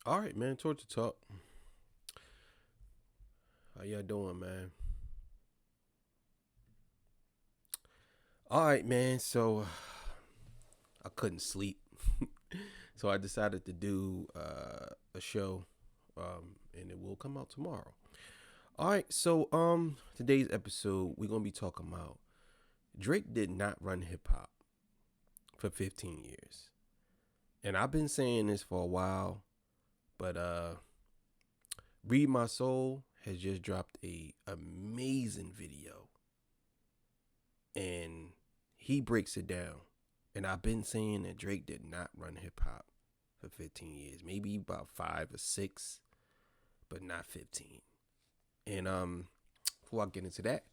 All right, man. Torture talk. How y'all doing, man? All right, man. So I couldn't sleep, so I decided to do a show, and it will come out tomorrow. All right. So today's episode we're gonna be talking about Drake did not run hip hop for 15 years, and I've been saying this for a while, but Read My Soul has just dropped a amazing video, and he breaks it down. And I've been saying that Drake did not run hip hop for 15 years, maybe about 5 or 6, but not 15. And before I get into that,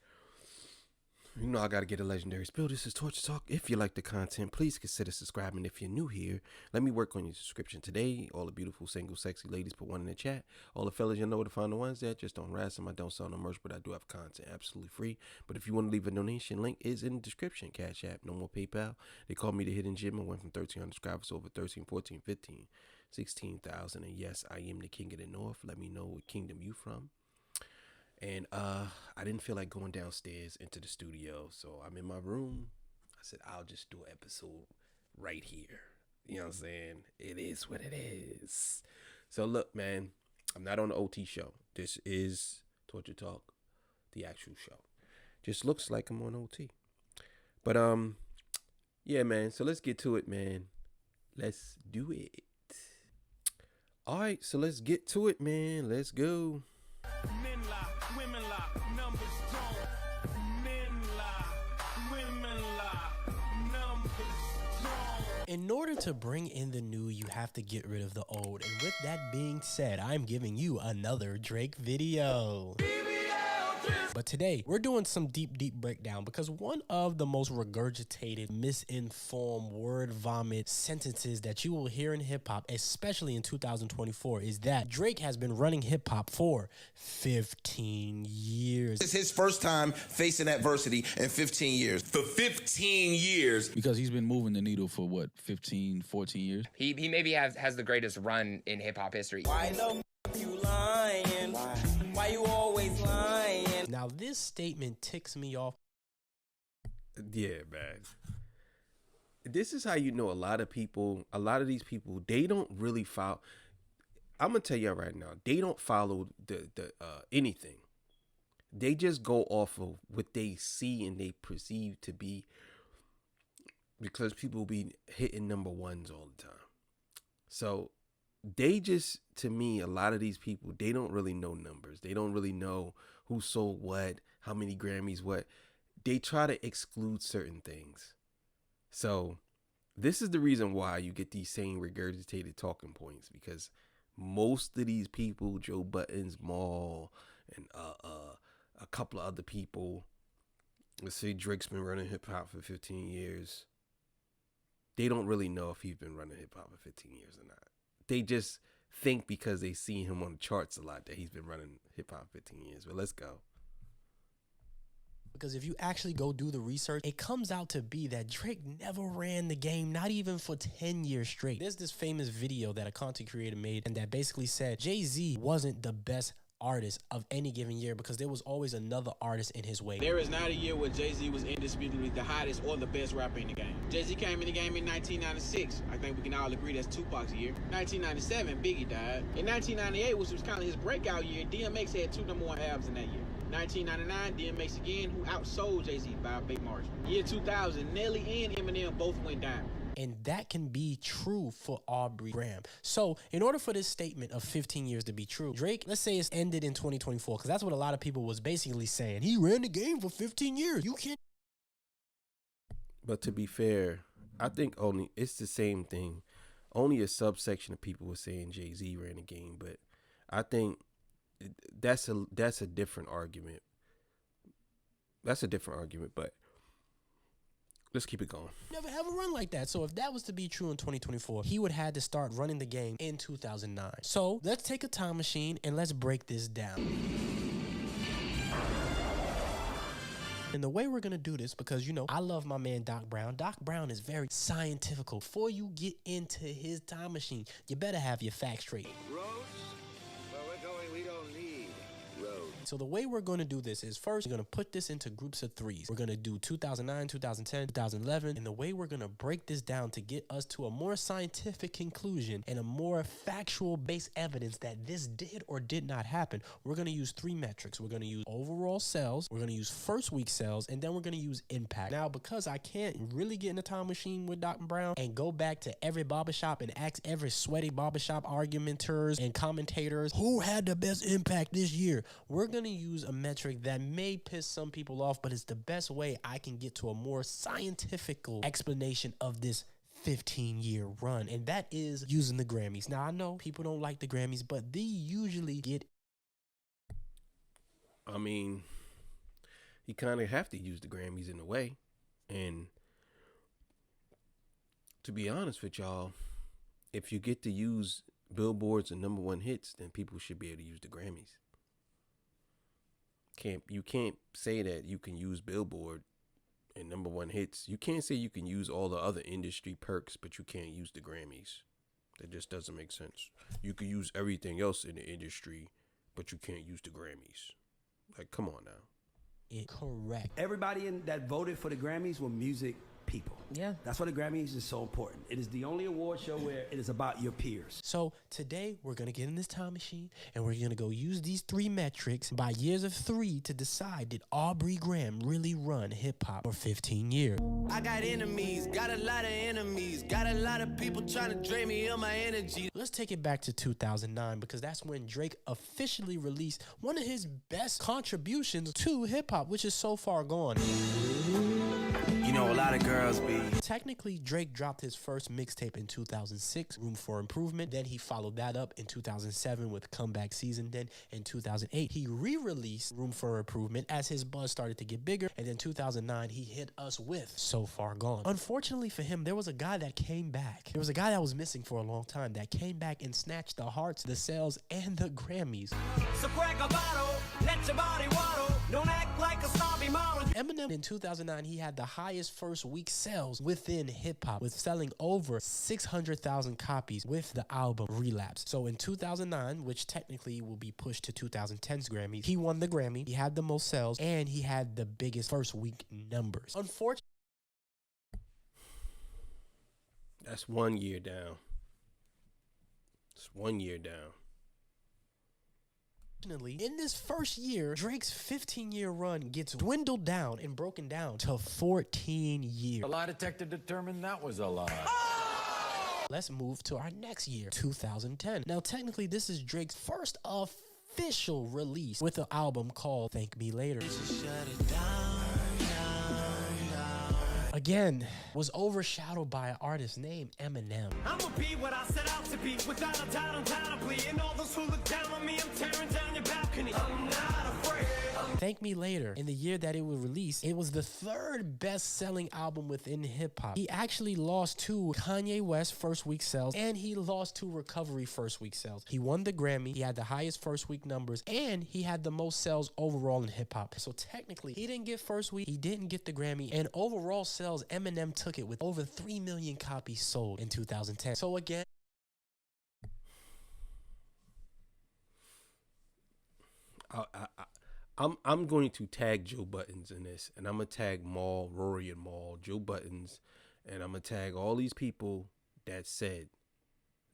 you know I gotta get a legendary spill. This is Torture Talk. If you like the content, please consider subscribing. If you're new here, let me work on your subscription today. All the beautiful, single, sexy ladies, put one in the chat. All the fellas, you know where to find the ones that just don't harass them. I don't sell no merch, but I do have content absolutely free. But if you want to leave a donation, link is in the description. Cash App, no more PayPal. They call me the Hidden Gem. I went from 1,300 subscribers to over 13, 14, 15, 16,000. And yes, I am the king of the north. Let me know what kingdom you from. And I didn't feel like going downstairs into the studio, so I'm in my room. I said, I'll just do an episode right here. You know what I'm saying? It is what it is. So look, man, I'm not on the OT show. This is Torture Talk, the actual show. Just looks like I'm on OT. But yeah, man. So let's get to it, man. Let's do it. All right, so let's get to it, man. Let's go. Men lie, women lie, numbers don't. Men lie, women lie, numbers don't. In order to bring in the new, you have to get rid of the old. And with that being said, I'm giving you another Drake video. But today, we're doing some deep breakdown because one of the most regurgitated, misinformed, word vomit sentences that you will hear in hip hop, especially in 2024, is that Drake has been running hip hop for 15 years. It's his first time facing adversity in 15 years. For 15 years. Because he's been moving the needle for what, 15, 14 years? He maybe has the greatest run in hip hop history. Why the you lying? Why you always lying? Now, this statement ticks me off. Yeah, man. This is how you know a lot of these people, they don't really follow. I'm going to tell you right now, they don't follow the anything. They just go off of what they see and they perceive to be, because people be hitting number ones all the time. So they just, to me, a lot of these people, they don't really know numbers. They don't really know who sold what, how many Grammys, what. They try to exclude certain things. So this is the reason why you get these same regurgitated talking points, because most of these people, Joe Buttons, Maul, and a couple of other people, let's say Drake's been running hip hop for 15 years. They don't really know if he's been running hip hop for 15 years or not. They just think because they see him on the charts a lot that he's been running hip hop 15 years. But let's go. Because if you actually go do the research, it comes out to be that Drake never ran the game, not even for 10 years straight. There's this famous video that a content creator made, and that basically said Jay-Z wasn't the best artist of any given year because there was always another artist in his way. There is not a year where Jay-Z was indisputably the hottest or the best rapper in the game. Jay-Z came in the game in 1996. I think we can all agree that's Tupac's year. 1997, Biggie died. In 1998, which was kind of his breakout year, DMX had 2 #1 albums in that year. 1999, DMX again, who outsold Jay-Z by a big margin. Year 2000, Nelly and Eminem both went down. And that can be true for Aubrey Graham. So in order for this statement of 15 years to be true, Drake, let's say it's ended in 2024, because that's what a lot of people was basically saying. He ran the game for 15 years. You can't. But to be fair, I think it's the same thing. Only a subsection of people were saying Jay-Z ran the game, but I think that's a different argument. That's a different argument, but let's keep it going. Never have a run like that. So if that was to be true in 2024, he would have had to start running the game in 2009. So let's take a time machine and let's break this down. And the way we're going to do this, because, you know, I love my man Doc Brown. Doc Brown is very scientific. Before you get into his time machine, you better have your facts straight. Roads? Where we're going, we don't need roads. So the way we're going to do this is, first, we're going to put this into groups of threes. We're going to do 2009, 2010, 2011. And the way we're going to break this down to get us to a more scientific conclusion and a more factual based evidence that this did or did not happen, we're going to use three metrics. We're going to use overall sales, we're going to use first week sales, and then we're going to use impact. Now, because I can't really get in a time machine with Dr. Brown and go back to every barbershop and ask every sweaty barbershop argumenters and commentators who had the best impact this year, we're going to use a metric that may piss some people off, but it's the best way I can get to a more scientific explanation of this 15-year run, and that is using the Grammys. Now, I know people don't like the Grammys, but they usually get... I mean, you kind of have to use the Grammys in a way. And to be honest with y'all, if you get to use Billboards and #1 hits, then people should be able to use the Grammys. You can't say that you can use Billboard and #1 hits. You can't say you can use all the other industry perks, but you can't use the Grammys. That just doesn't make sense. You can use everything else in the industry, but you can't use the Grammys. Like, come on now. Correct. Everybody that voted for the Grammys were music people. Yeah. That's why the Grammys is so important. It is the only award show where it is about your peers. So today we're going to get in this time machine and we're going to go use these three metrics by years of three to decide, did Aubrey Graham really run hip hop for 15 years? I got enemies, got a lot of enemies, got a lot of people trying to drain me of my energy. Let's take it back to 2009 because that's when Drake officially released one of his best contributions to hip hop, which is So Far Gone. You know, a lot of girls be... Technically, Drake dropped his first mixtape in 2006, Room for Improvement. Then he followed that up in 2007 with Comeback Season. Then in 2008, he re-released Room for Improvement as his buzz started to get bigger. And then 2009, he hit us with So Far Gone. Unfortunately for him, there was a guy that came back. There was a guy that was missing for a long time that came back and snatched the hearts, the sales, and the Grammys. So crack a bottle, let your body waddle, don't act like a snobby model. Eminem in 2009, he had the highest first week sales within hip hop, with selling over 600,000 copies with the album Relapse. So in 2009, which technically will be pushed to 2010's Grammys, he won the Grammy, he had the most sales, and he had the biggest first week numbers. Unfortunately, That's 1 year down. It's 1 year down. in this first year, Drake's 15-year run gets dwindled down and broken down to 14 years. The lie detector determined that was a lie. Let's move to our next year, 2010. Now, technically, this is Drake's first official release with an album called Thank Me Later. Again, was overshadowed by an artist named Eminem. I'ma be what I set out to be, without a doubt, undoubtedly. And all those who look down on me, I'm tearing down your balcony. I'm not afraid. Thank Me Later, in the year that it was released, it was the third best-selling album within hip-hop. He actually lost to Kanye West first week sales, and he lost to Recovery first week sales. He won the Grammy, he had the highest first week numbers, and he had the most sales overall in hip-hop. So technically, he didn't get first week, he didn't get the Grammy, and overall sales, Eminem took it with over 3 million copies sold in 2010. So again, I'm going to tag Joe Buttons in this, and I'm gonna tag Maul, Rory and Maul, Joe Buttons, and I'm gonna tag all these people that said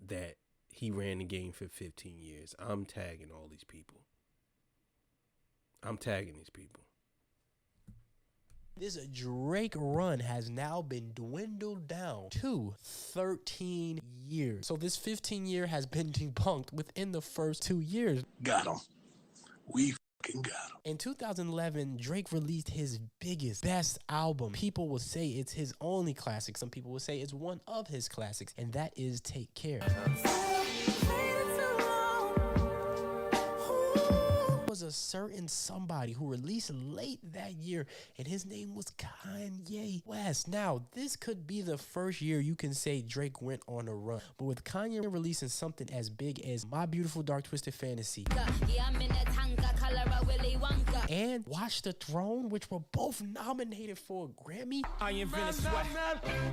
that he ran the game for 15 years. I'm tagging all these people. I'm tagging these people. this Drake run has now been dwindled down to 13 years. So this 15 year has been debunked within the first 2 years. Got him. We fucking got him. In 2011, Drake released his biggest, best album. People will say it's his only classic. Some people will say it's one of his classics, and that is Take Care. Was was a certain somebody who released late that year, and his name was Kanye West. Now, this could be the first year you can say Drake went on a run, but with Kanye releasing something as big as My Beautiful Dark Twisted Fantasy and Watch the Throne, which were both nominated for a Grammy, I invented sweat.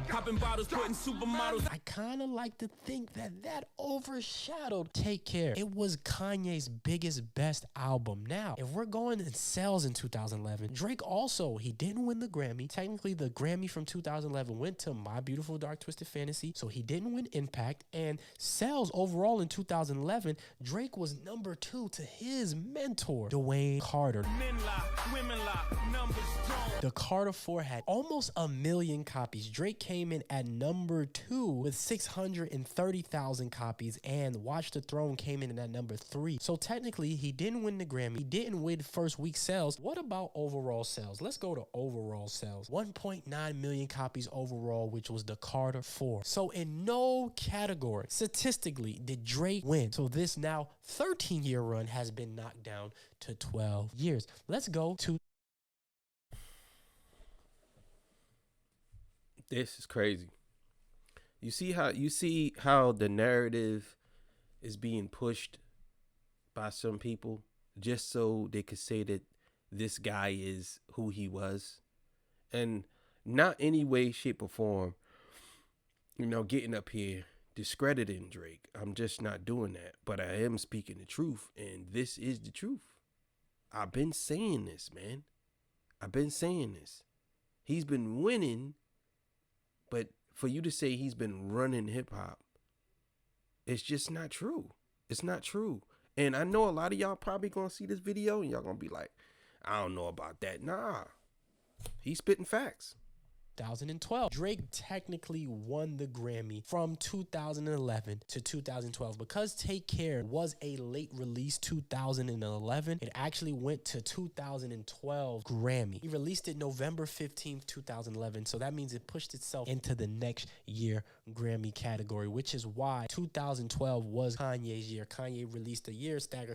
Popping bottles, putting supermodels. I kind of like to think that overshadowed Take Care. It was Kanye's biggest, best album. Now, if we're going in sales in 2011, Drake also, he didn't win the Grammy. Technically, the Grammy from 2011 went to My Beautiful Dark Twisted Fantasy, so he didn't win Impact. And sales overall in 2011, Drake was number 2 to his mentor, Dwayne Carter. Men lock, women lock, numbers strong. The Carter 4 had almost 1 million copies. Drake came in at number 2 with 630,000 copies, and Watch the Throne came in at number 3. So technically, he didn't win the Grammy. He didn't win first week sales. What about overall sales? Let's go to overall sales. 1.9 million copies overall, which was the Carter 4. So in no category, statistically, did Drake win. So this now 13-year run has been knocked down to 12 years. Let's go to... This is crazy. You see how the narrative is being pushed by some people just so they could say that this guy is who he was, and not any way, shape, or form, getting up here discrediting Drake. I'm just not doing that. But I am speaking the truth, and this is the truth. I've been saying this, man. I've been saying this. He's been winning. But for you to say he's been running hip hop, it's just not true. It's not true. And I know a lot of y'all probably gonna see this video and y'all gonna be like, I don't know about that. Nah, he's spitting facts. 2012. Drake technically won the Grammy from 2011 to 2012. Because Take Care was a late release 2011, it actually went to 2012 Grammy. He released it November 15th, 2011. So that means it pushed itself into the next year Grammy category, which is why 2012 was Kanye's year. Kanye released a year, stagger.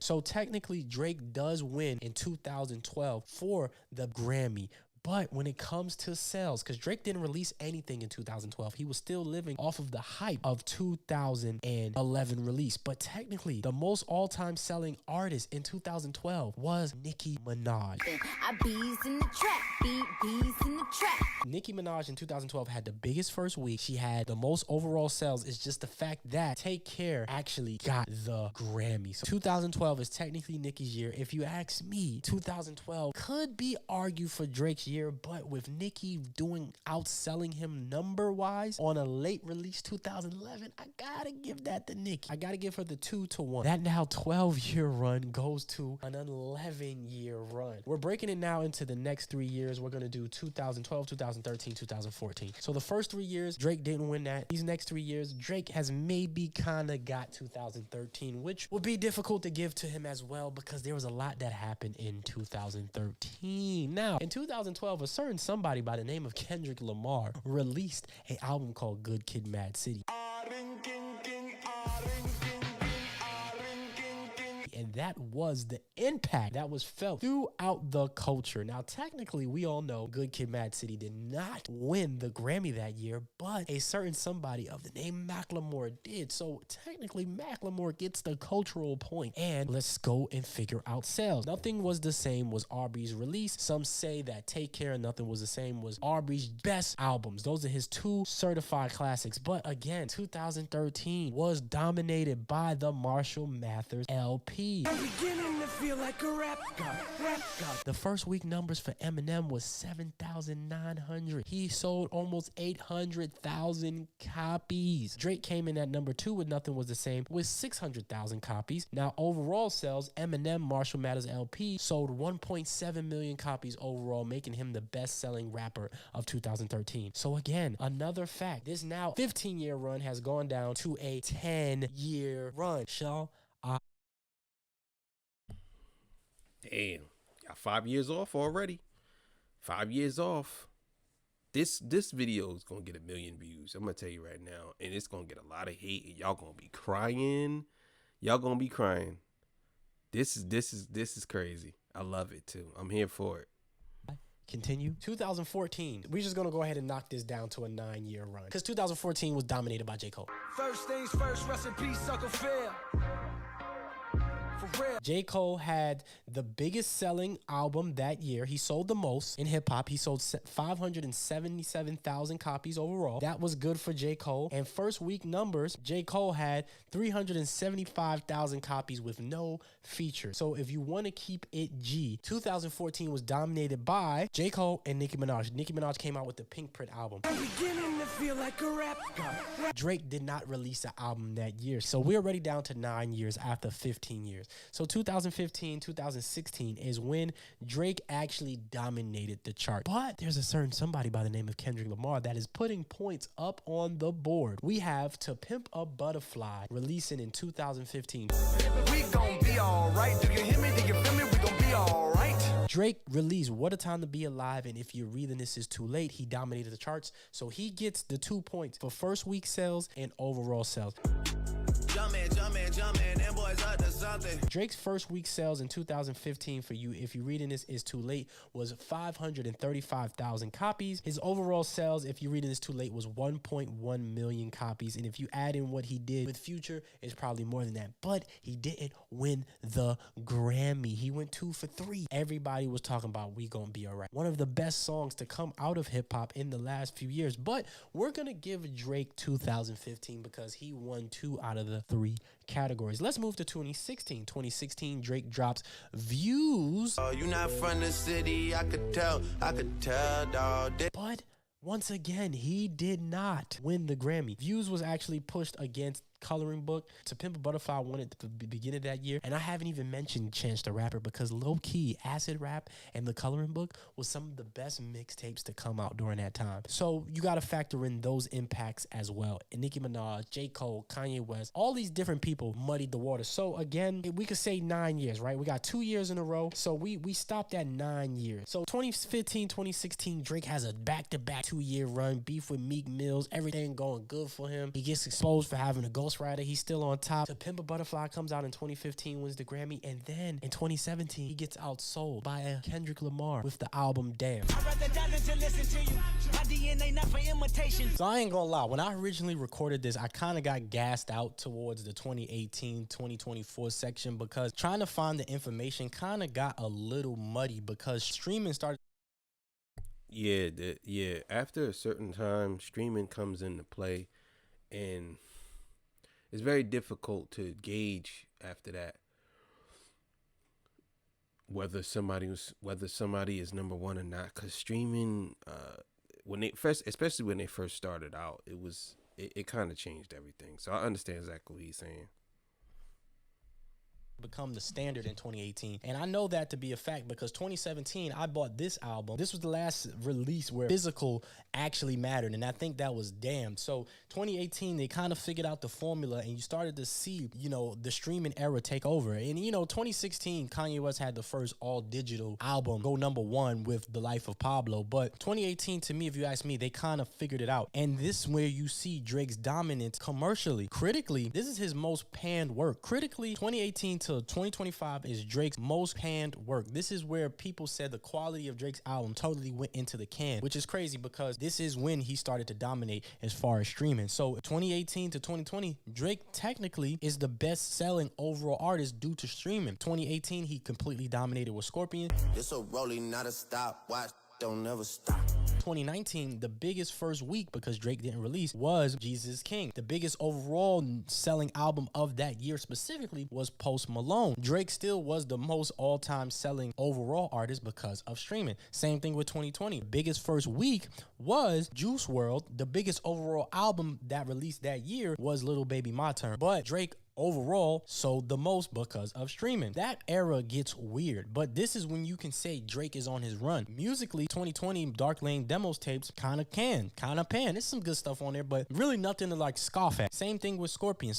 So technically Drake does win in 2012 for the Grammy. But when it comes to sales, because Drake didn't release anything in 2012, he was still living off of the hype of 2011 release. But technically, the most all-time selling artist in 2012 was Nicki Minaj. Bees in the trap, bees in the trap. Nicki Minaj in 2012 had the biggest first week. She had the most overall sales. It's just the fact that Take Care actually got the Grammy. So 2012 is technically Nicki's year. If you ask me, 2012 could be argued for Drake's year, but with Nicki outselling him number-wise on a late release 2011, I gotta give that to Nicki. I gotta give her the 2-1. That now 12-year run goes to an 11-year run. We're breaking it now into the next 3 years. We're gonna do 2012, 2013, 2014. So the first 3 years, Drake didn't win that. These next 3 years, Drake has maybe kind of got 2013, which will be difficult to give to him as well because there was a lot that happened in 2013. Now, in 2012, a certain somebody by the name of Kendrick Lamar released an album called Good Kid, Mad City. And that was the impact that was felt throughout the culture. Now, technically, we all know Good Kid, Mad City did not win the Grammy that year, but a certain somebody of the name Macklemore did. So technically, Macklemore gets the cultural point. And let's go and figure out sales. Nothing Was the Same was Aubrey's release. Some say that Take Care, Nothing Was the Same was Aubrey's best albums. Those are his 2 certified classics. But again, 2013 was dominated by the Marshall Mathers LP. I'm beginning to feel like a rap god. The first week numbers for Eminem was 7,900. He sold almost 800,000 copies. Drake came in at number 2 with Nothing Was the Same with 600,000 copies. Now, overall sales, Eminem Marshall Mathers LP sold 1.7 million copies overall, making him the best-selling rapper of 2013. So again, another fact, this now 15-year run has gone down to a 10-year run. Shall I? Damn, got 5 years off already. 5 years off. This video is gonna get 1 million views. I'm gonna tell you right now, and it's gonna get a lot of hate. And y'all gonna be crying. Y'all gonna be crying. This is crazy. I love it too. I'm here for it. Continue. 2014. We're just gonna go ahead and knock this down to a 9-year run because 2014 was dominated by J. Cole. First things first, rest in peace, Sucker Phil. J. Cole had the biggest selling album that year. He sold the most in hip hop. He sold 577,000 copies overall. That was good for J. Cole. And first week numbers, J. Cole had 375,000 copies with no features. So if you want to keep it G, 2014 was dominated by J. Cole and Nicki Minaj. Nicki Minaj came out with the Pink Print album. I'm beginning to feel like a rap god. Drake did not release an album that year. So we're already down to 9 years after 15 years. So 2015, 2016 is when Drake actually dominated the chart. But there's a certain somebody by the name of Kendrick Lamar that is putting points up on the board. We have To Pimp a Butterfly releasing in 2015. We gon' be alright. Do you hear me? Do you feel me? We gon' be alright. Drake released What a Time to Be Alive, and If You're Reading This Is Too Late. He dominated the charts, so he gets the 2 points for first week sales and overall sales. Jumpin', them boys up to something. Drake's first week sales in 2015 for you, If You're Reading This Is Too Late, was 535,000 copies. His overall sales, If You're Reading This Too Late, was 1.1 million copies. And if you add in what he did with Future, it's probably more than that. But he didn't win the Grammy. He went 2 for 3. Everybody was talking about We Gonna Be Alright. One of the best songs to come out of hip hop in the last few years. But we're gonna give Drake 2015 because he won 2 out of the 3 categories. Let's move to 2016. 2016, Drake drops Views. Oh, you not from the city, I could tell, dawg. But once again, he did not win the Grammy. Views was actually pushed against Coloring Book. To Pimp a Butterfly won at the beginning of that year. And I haven't even mentioned Chance the Rapper because low-key, Acid Rap and The Coloring Book was some of the best mixtapes to come out during that time. So you got to factor in those impacts as well. And Nicki Minaj, J. Cole, Kanye West, all these different people muddied the water. So again, we could say 9 years, right? We got 2 years in a row. So we stopped at 9 years. So 2015, 2016, Drake has a back-to-back 2-year run, beef with Meek Mills, everything going good for him. He gets exposed for having a Ghost Rider. He's still on top. To Pimp a Butterfly comes out in 2015, wins the Grammy, and then in 2017, he gets outsold by a Kendrick Lamar with the album Damn. So I ain't gonna lie, when I originally recorded this, I kind of got gassed out towards the 2018, 2024 section because trying to find the information kind of got a little muddy because streaming started. Yeah. After a certain time, streaming comes into play, and it's very difficult to gauge after that whether somebody is number one or not. Because streaming, especially when they first started out, it kind of changed everything. So I understand exactly what he's saying. Become the standard in 2018, and I know that to be a fact because 2017 I bought this album. This was the last release where physical actually mattered, and I think that was Damn. So 2018 they kind of figured out the formula, and you started to see the streaming era take over. And 2016 Kanye West had the first all digital album go #1 with The Life of Pablo, but 2018 to me, if you ask me, they kind of figured it out. And this is where you see Drake's dominance commercially. Critically, this is his most panned work. Critically, 2018 to 2025 is Drake's most panned work. This is where people said the quality of Drake's album totally went into the can, which is crazy because this is when he started to dominate as far as streaming. So 2018 to 2020, Drake technically is the best selling overall artist due to streaming. 2018, he completely dominated with Scorpion. This a rolling, not a stopwatch. Don't never stop. 2019, the biggest first week because Drake didn't release was Jesus King. The biggest overall selling album of that year specifically was Post Malone. Drake still was the most all-time selling overall artist because of streaming. Same thing with 2020. The biggest first week was Juice WRLD. The biggest overall album that released that year was Little Baby My Turn. But Drake overall sold the most because of streaming. That era gets weird, but this is when you can say Drake is on his run. Musically, 2020 Dark Lane demos tapes kind of pan. There's some good stuff on there, but really nothing to like scoff at. Same thing with Scorpion.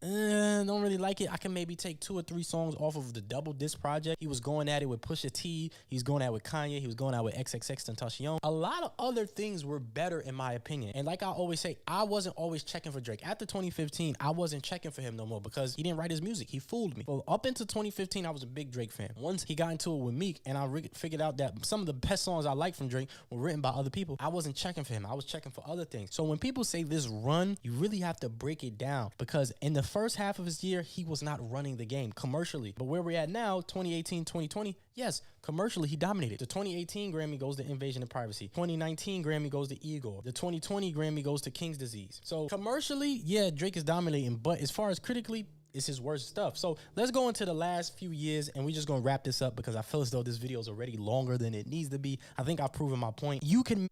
Don't really like it. I can maybe take 2 or 3 songs off of the double disc project. He was going at it with Pusha T. He's going at it with Kanye. He was going at it with XXXTentacion. A lot of other things were better in my opinion. And like I always say, I wasn't always checking for Drake. After 2015, I wasn't checking for him no no more because he didn't write his music. He fooled me. Well, up into 2015, I was a big Drake fan. Once he got into it with Meek and I figured out that some of the best songs I like from Drake were written by other people, I wasn't checking for him. I was checking for other things. So when people say this run, you really have to break it down because in the first half of his year, he was not running the game commercially. But where we're at now, 2018, 2020, yes, commercially he dominated. The 2018 Grammy goes to Invasion of Privacy. 2019 Grammy goes to Igor. The 2020 Grammy goes to King's Disease. So commercially, yeah, Drake is dominating, but as far as critically, it's his worst stuff. So let's go into the last few years and we're just gonna wrap this up because I feel as though this video is already longer than it needs to be. I think I've proven my point. You can.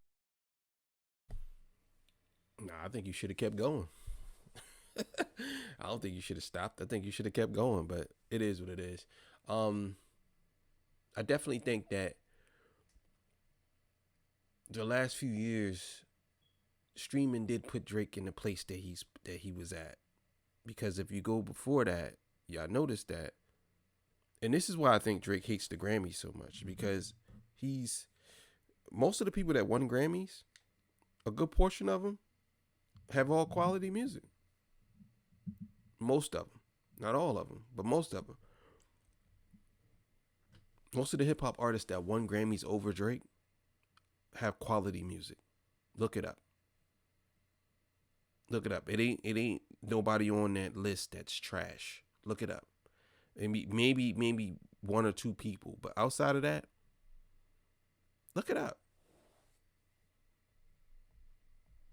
Nah, I think you should have kept going. I don't think you should have stopped. I think you should have kept going, but it is what it is. I definitely think that the last few years, streaming did put Drake in the place that he was at. Because if you go before that, y'all notice that, and this is why I think Drake hates the Grammys so much, because most of the people that won Grammys, a good portion of them have all quality music. Most of them, not all of them, but most of them. Most of the hip hop artists that won Grammys over Drake have quality music. Look it up. Look it up. It ain't nobody on that list that's trash. Look it up. Maybe one or two people, but outside of that, look it up.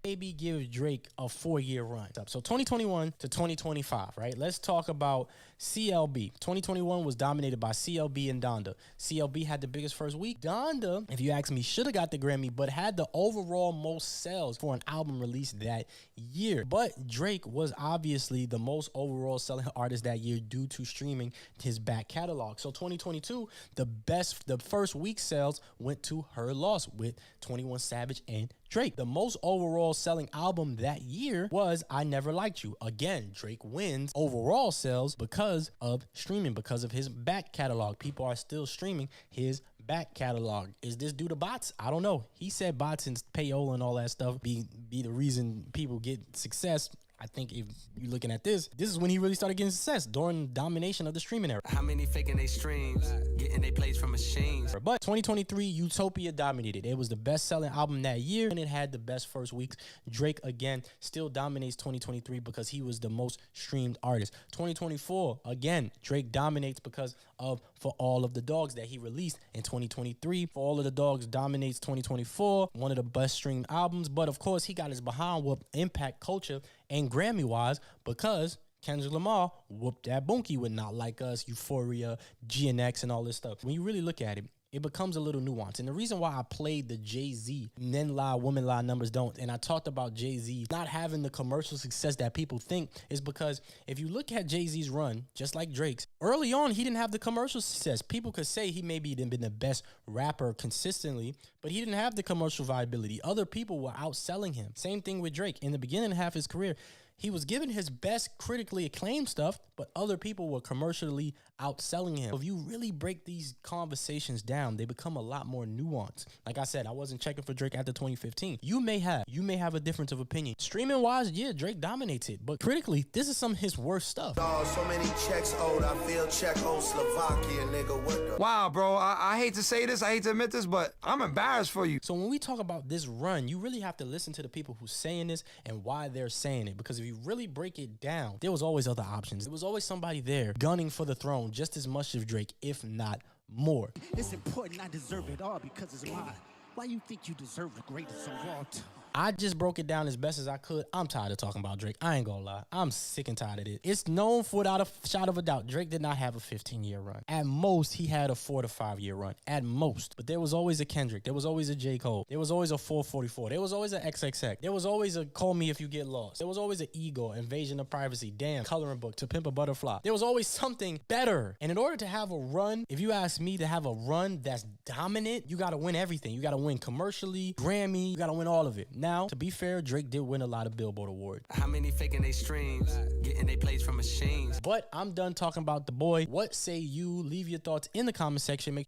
Maybe give Drake a 4-year run. So 2021 to 2025, right? Let's talk about CLB. 2021 was dominated by CLB and Donda. CLB had the biggest first week. Donda, if you ask me, should have got the Grammy, but had the overall most sales for an album released that year. But Drake was obviously the most overall selling artist that year due to streaming his back catalog. So 2022, the first week sales went to Her Loss with 21 Savage and Drake. The most overall selling album that year was I Never Liked You. Again, Drake wins overall sales because of streaming, because of his back catalog. People are still streaming his back catalog. Is this due to bots? I don't know. He said bots and payola and all that stuff be the reason people get success. I think if you're looking at this is when he really started getting success, during domination of the streaming era. How many faking they streams, getting they plays from machines? But 2023, Utopia dominated. It was the best-selling album that year, and it had the best first weeks. Drake, again, still dominates 2023 because he was the most streamed artist. 2024, again, Drake dominates because of For All of the Dogs that he released in 2023. For All of the Dogs dominates 2024, one of the best streamed albums. But, of course, he got his behind whoop Impact Culture and Grammy-wise because Kendrick Lamar whooped that bunkie with Not Like Us, Euphoria, GNX, and all this stuff. When you really look at it, it becomes a little nuanced. And the reason why I played the Jay-Z Men Lie, Women Lie, Numbers Don't, and I talked about Jay-Z not having the commercial success that people think, is because if you look at Jay-Z's run, just like Drake's, early on, he didn't have the commercial success. People could say he maybe didn't been the best rapper consistently, but he didn't have the commercial viability. Other people were outselling him. Same thing with Drake. In the beginning half of his career, he was giving his best critically acclaimed stuff, but other people were commercially outselling him. If you really break these conversations down, they become a lot more nuanced. Like I said, I wasn't checking for Drake after 2015. You may have a difference of opinion. Streaming wise, yeah, Drake dominates it, but critically, this is some of his worst stuff. Oh, so many checks owed. I feel Czechoslovakia, nigga. What the? Wow, bro. I hate to say this, I hate to admit this, but I'm embarrassed for you. So when we talk about this run, you really have to listen to the people who's saying this and why they're saying it. Because if you really break it down, there was always other options. There was always somebody there gunning for the throne just as much as Drake, if not more. It's important I deserve it all because it's mine. Why you think you deserve the greatest of all time? I just broke it down as best as I could. I'm tired of talking about Drake. I ain't gonna lie. I'm sick and tired of it. It's known without a shot of a doubt, Drake did not have a 15-year run. At most, he had a 4 to 5 year run. At most. But there was always a Kendrick. There was always a J. Cole. There was always a 444. There was always a XXX. There was always a Call Me If You Get Lost. There was always an Ego, Invasion of Privacy, Damn, Coloring Book, To Pimp a Butterfly. There was always something better. And in order to have a run, if you ask me to have a run that's dominant, you gotta win everything. You gotta win commercially, Grammy, you gotta win all of it. Now, to be fair, Drake did win a lot of Billboard awards. How many faking they streams, getting they plays from machines? But I'm done talking about the boy. What say you? Leave your thoughts in the comment section.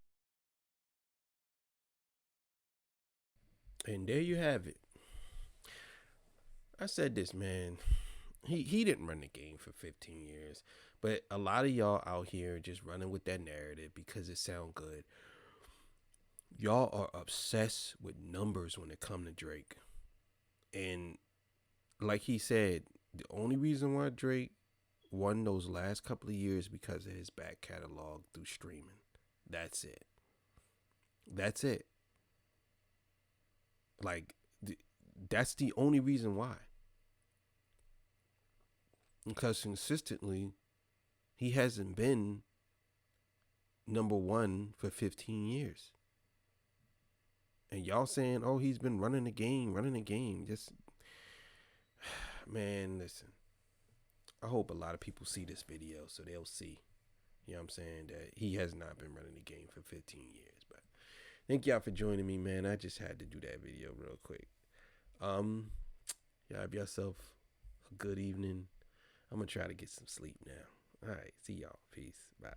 And there you have it. I said this, man. He didn't run the game for 15 years. But a lot of y'all out here just running with that narrative because it sound good. Y'all are obsessed with numbers when it come to Drake. And like he said, the only reason why Drake won those last couple of years because of his back catalog through streaming. That's it. That's it. Like, that's the only reason why. Because consistently, he hasn't been number one for 15 years. And y'all saying, oh, he's been running the game. Just, man, listen. I hope a lot of people see this video so they'll see, you know what I'm saying, that he has not been running the game for 15 years. But thank y'all for joining me, man. I just had to do that video real quick. Y'all have yourself a good evening. I'm going to try to get some sleep now. All right. See y'all. Peace. Bye.